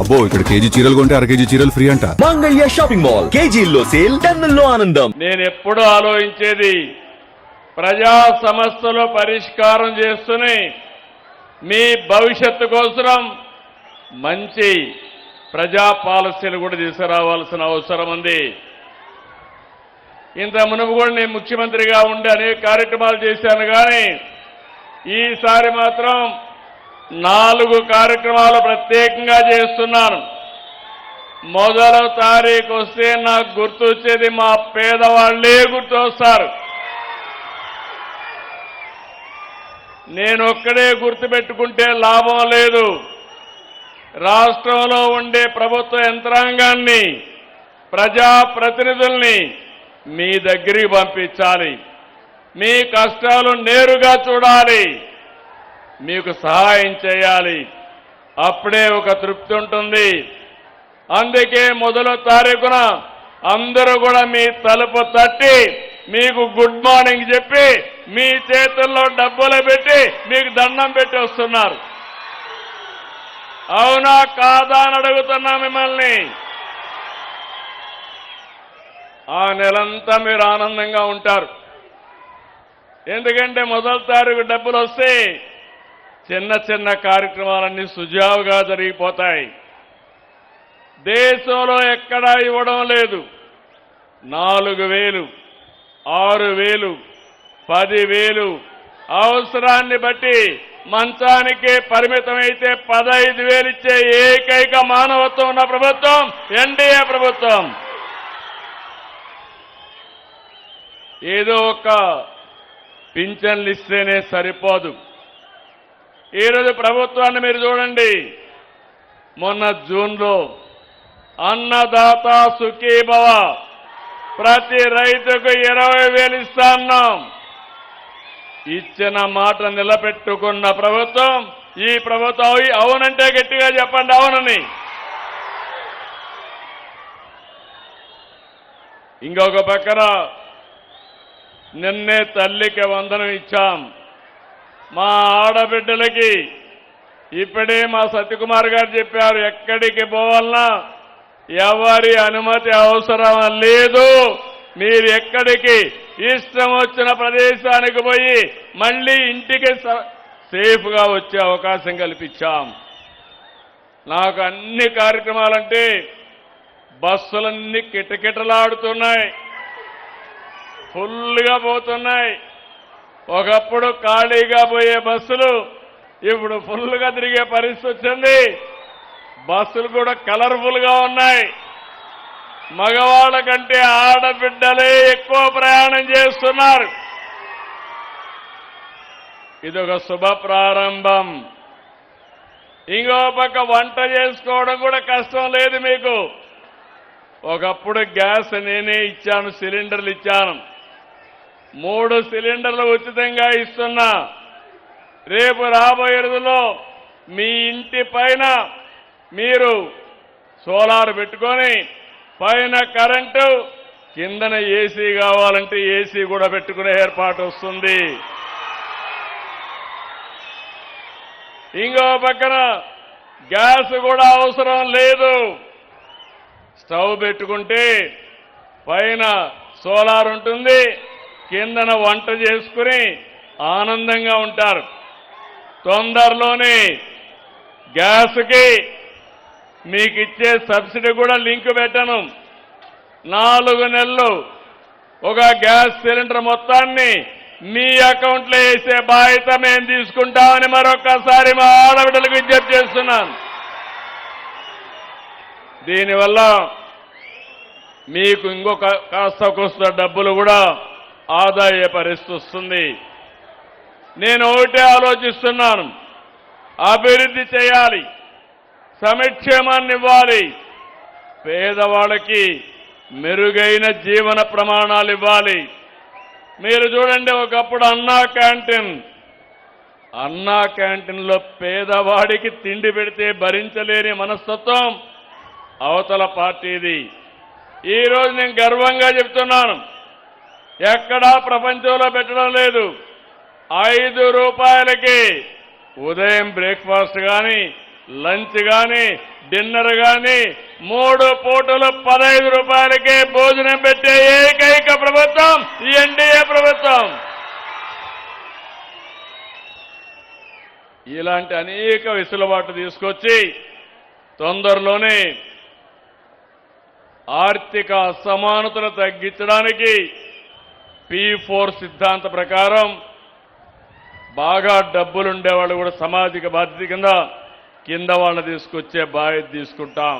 అబ్బో ఇక్కడ కేజీ చీరలు కొంటే అర కేజీ చీరలు ఫ్రీ అంట. మంగళ్య షాపింగ్ మాల్, కేజీల్లో సేల్, టన్నుల్లో ఆనందం. నేను ఎప్పుడూ ఆలోచించేది ప్రజా సమస్యలు పరిష్కారం చేస్తూనే మీ భవిష్యత్తు కోసం మంచి ప్రజా పాలసీలు కూడా తీసుకురావాల్సిన అవసరం ఉంది. ఇంత మునుపు కూడా నేను ముఖ్యమంత్రిగా ఉండి అనేక కార్యక్రమాలు చేశాను, కానీ ఈసారి మాత్రం 4 కార్యక్రమాలు ప్రత్యేకంగా చేస్తున్నాను. మొదటి తారీఖు వస్తే నాకు గుర్తొచ్చేది మా పేదవాళ్లే గుర్తొస్తారు. నేను ఒక్కడే గుర్తుపెట్టుకుంటే లాభం లేదు. రాష్ట్రంలో ఉండే ప్రభుత్వ యంత్రాంగాన్ని, ప్రజాప్రతినిధుల్ని మీ దగ్గరికి పంపించాలి. మీ కష్టాలు నేరుగా చూడాలి, మీకు సహాయం చేయాలి. అప్పుడే ఒక తృప్తి ఉంటుంది. అందుకే మొదటి తారీఖున అందరూ కూడా మీ తలుపు తట్టి మీకు గుడ్ మార్నింగ్ చెప్పి మీ చేతుల్లో డబ్బులు పెట్టి మీకు దండం పెట్టి వస్తున్నారు. అవునా కాదా అని అడుగుతున్నా మిమ్మల్ని. ఆ నెలంతా మీరు ఆనందంగా ఉంటారు. ఎందుకంటే మొదటి తారీఖు డబ్బులు వస్తే చిన్న చిన్న కార్యక్రమాలన్నీ సుజావుగా జరిగిపోతాయి. దేశంలో ఎక్కడా ఇవ్వడం లేదు. 4,000, 6,000, 10,000 అవసరాన్ని బట్టి మంచానికే పరిమితమైతే 15,000 ఇచ్చే ఏకైక మానవత్వం ఉన్న ప్రభుత్వం ఎన్డీఏ ప్రభుత్వం. ఏదో ఒక పింఛన్లు ఇస్తేనే సరిపోదు. ఈరోజు ప్రభుత్వాన్ని మీరు చూడండి. మొన్న జూన్లో అన్నదాత సుఖీభవ, ప్రతి రైతుకు 20,000 ఇస్తా అన్నాం. ఇచ్చిన మాట నిలబెట్టుకున్న ప్రభుత్వం ఈ ప్రభుత్వం. అవునంటే గట్టిగా చెప్పండి అవునని. ఇంకొక పక్కన నిన్నే తల్లికి వందనం ఇచ్చాం. మా ఆడబిడ్డలకి ఇప్పుడే మా సత్యకుమార్ గారు చెప్పారు, ఎక్కడికి పోవాలన్నా ఎవరి అనుమతి అవసరం లేదు. మీరు ఎక్కడికి ఇష్టం వచ్చిన ప్రదేశానికి పోయి మళ్ళీ ఇంటికి సేఫ్గా వచ్చే అవకాశం కల్పించాం. నాకు అన్ని కార్యక్రమాలంటే బస్సులన్నీ కిటకిటలాడుతున్నాయి, ఫుల్గా పోతున్నాయి. ఒకప్పుడు ఖాళీగా పోయే బస్సులు ఇప్పుడు ఫుల్గా తిరిగే పరిస్థితి వచ్చింది. బస్సులు కూడా కలర్ఫుల్గా ఉన్నాయి. మగవాళ్ళ కంటే ఆడబిడ్డలే ఎక్కువ ప్రయాణం చేస్తున్నారు. ఇదొక శుభ ప్రారంభం. ఇంకో పక్క వంట చేసుకోవడం కూడా కష్టం లేదు మీకు. ఒకప్పుడు గ్యాస్ నేనే ఇచ్చాను, సిలిండర్లు ఇచ్చాను. 3 సిలిండర్లు ఉచితంగా ఇస్తున్నా. రేపు రాబోయే రోజుల్లో మీ ఇంటి పైన మీరు సోలార్ పెట్టుకొని పైన కరెంటు, కిందన ఏసీ కావాలంటే ఏసీ కూడా పెట్టుకునే ఏర్పాటు వస్తుంది. ఇంకో పక్కన గ్యాస్ కూడా అవసరం లేదు. స్టవ్ పెట్టుకుంటే పైన సోలార్ ఉంటుంది, కిందన వంట చేసుకుని ఆనందంగా ఉంటారు. తొందరలోనే గ్యాస్కి మీకు ఇచ్చే సబ్సిడీ కూడా లింక్ పెట్టను. 4 నెలలు ఒక గ్యాస్ సిలిండర్ మొత్తాన్ని మీ అకౌంట్లో వేసే బాధ్యత మేము తీసుకుంటామని మరొకసారి మా ఆడబిడ్డలకు విజ్ఞప్తి చేస్తున్నాను. దీనివల్ల మీకు ఇంకొక కాస్త డబ్బులు కూడా ఆదా అయ్యే పరిస్థితి వస్తుంది. నేను ఒకటే ఆలోచిస్తున్నాను, అభివృద్ధి చేయాలి, సంక్షేమాన్ని ఇవ్వాలి, పేదవాళ్ళకి మెరుగైన జీవన ప్రమాణాలు ఇవ్వాలి. మీరు చూడండి, ఒకప్పుడు అన్నా క్యాంటీన్లో పేదవాడికి తిండి పెడితే భరించలేని మనస్తత్వం అవతల పార్టీది. ఈరోజు నేను గర్వంగా చెప్తున్నాను, ఎక్కడా ప్రపంచంలో పెట్టడం లేదు. 5 రూపాయలకి ఉదయం బ్రేక్ఫాస్ట్ కానీ లంచ్ గాని డిన్నర్ గాని 3 పూటలు 15 రూపాయలకే భోజనం పెట్టే ఏకైక ప్రభుత్వం ఈ ఎన్డీఏ ప్రభుత్వం. ఇలాంటి అనేక వెసులుబాట్లు తీసుకొచ్చి తొందరలోనే ఆర్థిక అసమానతను తగ్గించడానికి P4 సిద్ధాంత ప్రకారం బాగా డబ్బులుండేవాళ్ళు కూడా సామాజిక బాధ్యత కింద వాళ్ళని తీసుకొచ్చే బాధ్యత తీసుకుంటాం.